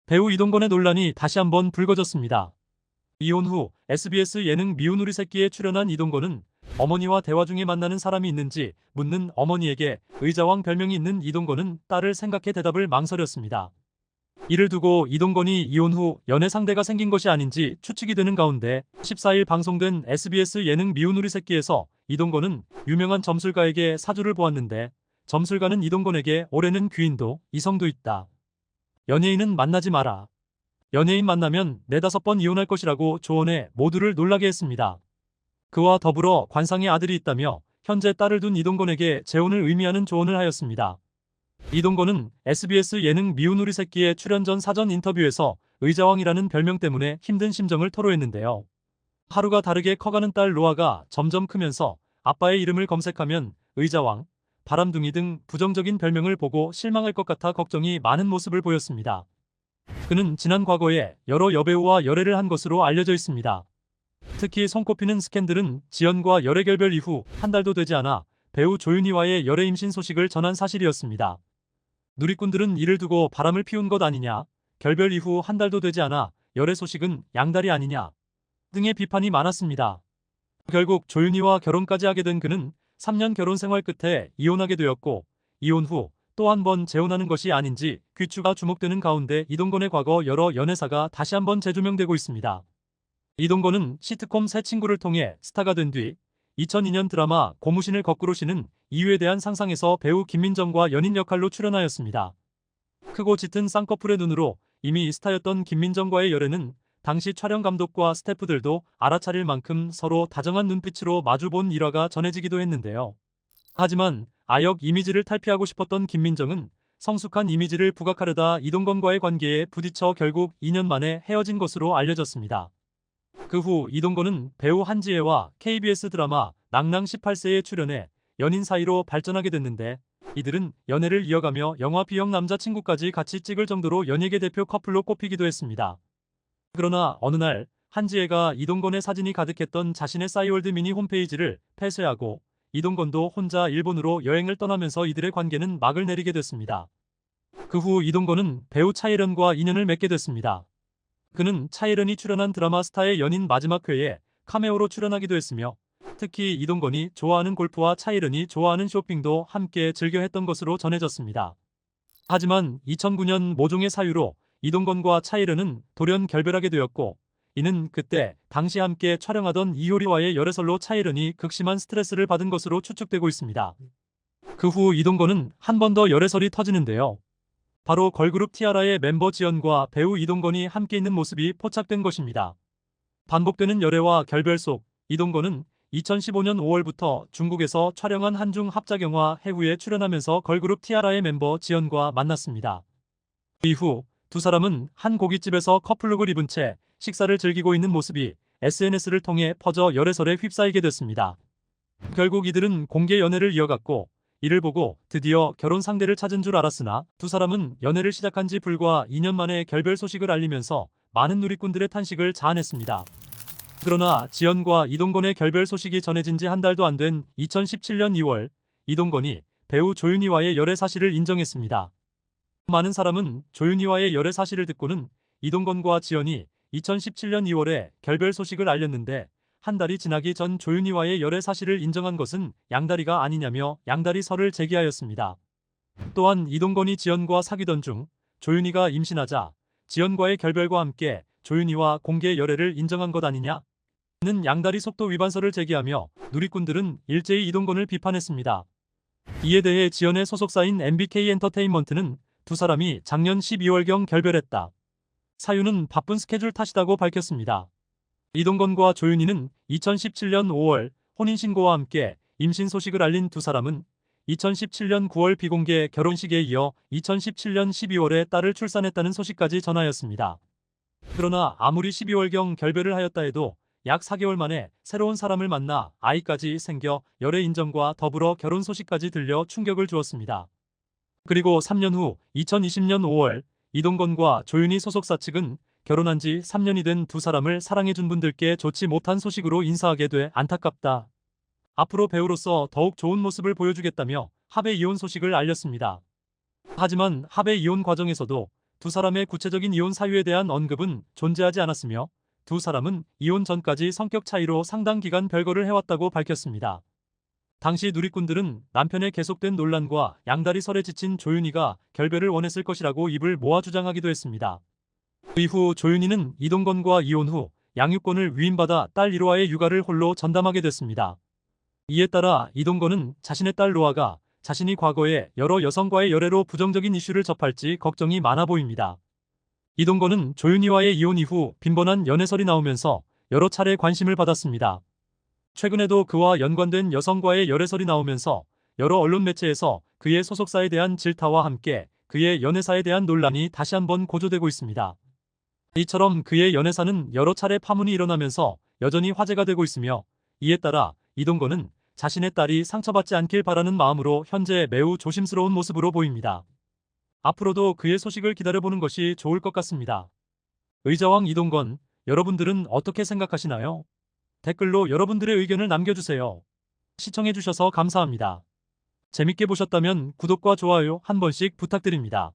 배우 이동건의 논란이 다시 한번 불거졌습니다. 이혼 후 SBS 예능 미운 우리 새끼에 출연한 이동건은 어머니와 대화 중에 만나는 사람이 있는지 묻는 어머니에게 의자왕 별명이 있는 이동건은 딸을 생각해 대답을 망설였습니다. 이를 두고 이동건이 이혼 후 연애 상대가 생긴 것이 아닌지 추측이 되는 가운데 14일 방송된 SBS 예능 미운 우리 새끼에서 이동건은 유명한 점술가에게 사주를 보았는데 점술가는 이동건에게 올해는 귀인도 이성도 있다. 연예인은 만나지 마라. 연예인 만나면 4~5번 이혼할 것이라고 조언해 모두를 놀라게 했습니다. 그와 더불어 관상에 아들이 있다며 현재 딸을 둔 이동건에게 재혼을 의미하는 조언을 하였습니다. 이동건은 SBS 예능 미운 우리 새끼의 출연 전 사전 인터뷰에서 의자왕이라는 별명 때문에 힘든 심정을 토로했는데요. 하루가 다르게 커가는 딸 로아가 점점 크면서 아빠의 이름을 검색하면 의자왕, 바람둥이 등 부정적인 별명을 보고 실망할 것 같아 걱정이 많은 모습을 보였습니다. 그는 지난 과거에 여러 여배우와 열애를 한 것으로 알려져 있습니다. 특히 손꼽히는 스캔들은 지연과 열애 결별 이후 한 달도 되지 않아 배우 조윤희와의 열애 임신 소식을 전한 사실이었습니다. 누리꾼들은 이를 두고 바람을 피운 것 아니냐, 결별 이후 한 달도 되지 않아 열애 소식은 양다리 아니냐 등의 비판이 많았습니다. 결국 조윤희와 결혼까지 하게 된 그는 3년 결혼 생활 끝에 이혼하게 되었고, 이혼 후 또 한 번 재혼하는 것이 아닌지 귀추가 주목되는 가운데 이동건의 과거 여러 연애사가 다시 한번 재조명되고 있습니다. 이동건은 시트콤 새 친구를 통해 스타가 된 뒤 2002년 드라마 고무신을 거꾸로 신은 이유에 대한 상상에서 배우 김민정과 연인 역할로 출연하였습니다. 크고 짙은 쌍꺼풀의 눈으로 이미 스타였던 김민정과의 열애는 당시 촬영 감독과 스태프들도 알아차릴 만큼 서로 다정한 눈빛으로 마주본 일화가 전해지기도 했는데요. 하지만 아역 이미지를 탈피하고 싶었던 김민정은 성숙한 이미지를 부각하려다 이동건과의 관계에 부딪혀 결국 2년 만에 헤어진 것으로 알려졌습니다. 그 후 이동건은 배우 한지혜와 KBS 드라마 낭낭 18세에 출연해 연인 사이로 발전하게 됐는데, 이들은 연애를 이어가며 영화 B형 남자친구까지 같이 찍을 정도로 연예계 대표 커플로 꼽히기도 했습니다. 그러나 어느 날 한지혜가 이동건의 사진이 가득했던 자신의 싸이월드 미니 홈페이지를 폐쇄하고 이동건도 혼자 일본으로 여행을 떠나면서 이들의 관계는 막을 내리게 됐습니다. 그 후 이동건은 배우 차예련과 인연을 맺게 됐습니다. 그는 차예련이 출연한 드라마 스타의 연인 마지막 회에 카메오로 출연하기도 했으며, 특히 이동건이 좋아하는 골프와 차예련이 좋아하는 쇼핑도 함께 즐겨 했던 것으로 전해졌습니다. 하지만 2009년 모종의 사유로 이동건과 차예련은 돌연 결별하게 되었고, 이는 그때 당시 함께 촬영하던 이효리와의 열애설로 차예련이 극심한 스트레스를 받은 것으로 추측되고 있습니다. 그 후 이동건은 한 번 더 열애설이 터지는데요. 바로 걸그룹 티아라의 멤버 지연과 배우 이동건이 함께 있는 모습이 포착된 것입니다. 반복되는 열애와 결별 속 이동건은 2015년 5월부터 중국에서 촬영한 한중 합작 영화 해후에 출연하면서 걸그룹 티아라의 멤버 지연과 만났습니다. 이후 두 사람은 한 고깃집에서 커플룩을 입은 채 식사를 즐기고 있는 모습이 SNS를 통해 퍼져 열애설에 휩싸이게 됐습니다. 결국 이들은 공개 연애를 이어갔고, 이를 보고 드디어 결혼 상대를 찾은 줄 알았으나 두 사람은 연애를 시작한 지 불과 2년 만에 결별 소식을 알리면서 많은 누리꾼들의 탄식을 자아냈습니다. 그러나 지연과 이동건의 결별 소식이 전해진 지 한 달도 안 된 2017년 2월, 이동건이 배우 조윤희와의 열애 사실을 인정했습니다. 많은 사람은 조윤희와의 열애 사실을 듣고는 이동건과 지연이 2017년 2월에 결별 소식을 알렸는데, 한 달이 지나기 전 조윤희와의 열애 사실을 인정한 것은 양다리가 아니냐며 양다리설을 제기하였습니다. 또한 이동건이 지연과 사귀던 중 조윤희가 임신하자 지연과의 결별과 함께 조윤희와 공개 열애를 인정한 것 아니냐는 양다리 속도 위반설을 제기하며 누리꾼들은 일제히 이동건을 비판했습니다. 이에 대해 지연의 소속사인 MBK 엔터테인먼트는 두 사람이 작년 12월경 결별했다. 사유는 바쁜 스케줄 탓이라고 밝혔습니다. 이동건과 조윤희는 2017년 5월 혼인신고와 함께 임신 소식을 알린 두 사람은 2017년 9월 비공개 결혼식에 이어 2017년 12월에 딸을 출산했다는 소식까지 전하였습니다. 그러나 아무리 12월경 결별을 하였다 해도 약 4개월 만에 새로운 사람을 만나 아이까지 생겨 열애 인정과 더불어 결혼 소식까지 들려 충격을 주었습니다. 그리고 3년 후 2020년 5월 이동건과 조윤희 소속사 측은 결혼한 지 3년이 된 두 사람을 사랑해준 분들께 좋지 못한 소식으로 인사하게 돼 안타깝다. 앞으로 배우로서 더욱 좋은 모습을 보여주겠다며 합의 이혼 소식을 알렸습니다. 하지만 합의 이혼 과정에서도 두 사람의 구체적인 이혼 사유에 대한 언급은 존재하지 않았으며 두 사람은 이혼 전까지 성격 차이로 상당 기간 별거를 해왔다고 밝혔습니다. 당시 누리꾼들은 남편의 계속된 논란과 양다리 설에 지친 조윤희가 결별을 원했을 것이라고 입을 모아 주장하기도 했습니다. 그 이후 조윤희는 이동건과 이혼 후 양육권을 위임받아 딸 1화의 육아를 홀로 전담하게 됐습니다. 이에 따라 이동건은 자신의 딸 로아가 자신이 과거에 여러 여성과의 열애로 부정적인 이슈를 접할지 걱정이 많아 보입니다. 이동건은 조윤희와의 이혼 이후 빈번한 연애설이 나오면서 여러 차례 관심을 받았습니다. 최근에도 그와 연관된 여성과의 열애설이 나오면서 여러 언론 매체에서 그의 소속사에 대한 질타와 함께 그의 연애사에 대한 논란이 다시 한번 고조되고 있습니다. 이처럼 그의 연애사는 여러 차례 파문이 일어나면서 여전히 화제가 되고 있으며 이에 따라 이동건은 자신의 딸이 상처받지 않길 바라는 마음으로 현재 매우 조심스러운 모습으로 보입니다. 앞으로도 그의 소식을 기다려보는 것이 좋을 것 같습니다. 의자왕 이동건, 여러분들은 어떻게 생각하시나요? 댓글로 여러분들의 의견을 남겨주세요. 시청해주셔서 감사합니다. 재밌게 보셨다면 구독과 좋아요 한 번씩 부탁드립니다.